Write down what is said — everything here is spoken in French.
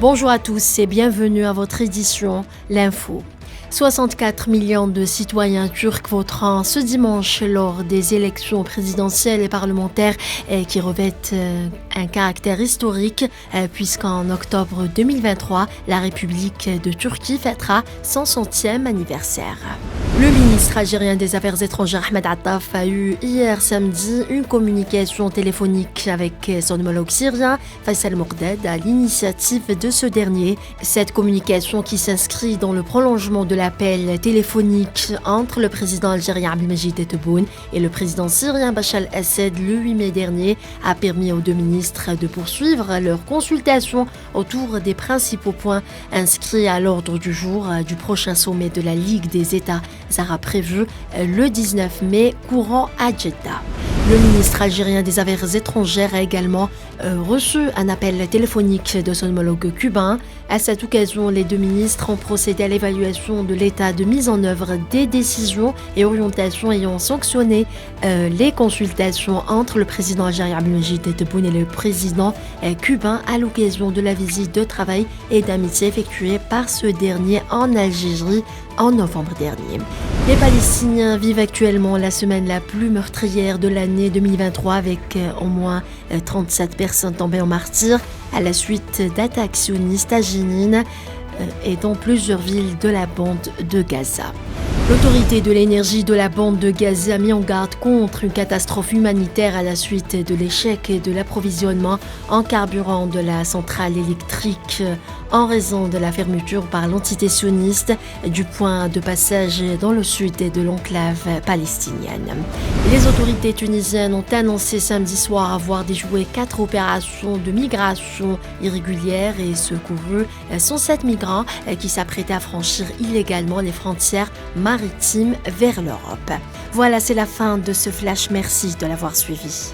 Bonjour à tous et bienvenue à votre édition L'Info. 64 millions de citoyens turcs voteront ce dimanche lors des élections présidentielles et parlementaires qui revêtent un caractère historique puisqu'en octobre 2023, la République de Turquie fêtera son 100e anniversaire. Le ministre algérien des Affaires étrangères Ahmed Attaf a eu hier samedi une communication téléphonique avec son homologue syrien Faisal Mokdad à l'initiative de ce dernier. Cette communication qui s'inscrit dans le prolongement de l'appel téléphonique entre le président algérien Abdelmadjid Tebboune et le président syrien Bachar el-Assad le 8 mai dernier a permis aux deux ministres de poursuivre leurs consultations autour des principaux points inscrits à l'ordre du jour du prochain sommet de la Ligue des États arabes prévu le 19 mai courant à Jeddah. Le ministre algérien des Affaires étrangères a également reçu un appel téléphonique de son homologue cubain. À cette occasion, les deux ministres ont procédé à l'évaluation de l'état de mise en œuvre des décisions et orientations ayant sanctionné les consultations entre le président algérien Abdelmadjid Tebboune et le président cubain à l'occasion de la visite de travail et d'amitié effectuée par ce dernier en Algérie en novembre dernier. Les Palestiniens vivent actuellement la semaine la plus meurtrière de l'année 2023 avec au moins 37 personnes tombées en martyrs à la suite d'attaques sionistes à Jénine et dans plusieurs villes de la bande de Gaza. L'autorité de l'énergie de la bande de Gaza a mis en garde contre une catastrophe humanitaire à la suite de l'échec de l'approvisionnement en carburant de la centrale électrique en raison de la fermeture par l'entité sioniste du point de passage dans le sud de l'enclave palestinienne. Les autorités tunisiennes ont annoncé samedi soir avoir déjoué 4 opérations de migration irrégulière et secouru 107 migrants qui s'apprêtaient à franchir illégalement les frontières maritimes vers l'Europe. Voilà, c'est la fin de ce flash. Merci de l'avoir suivi.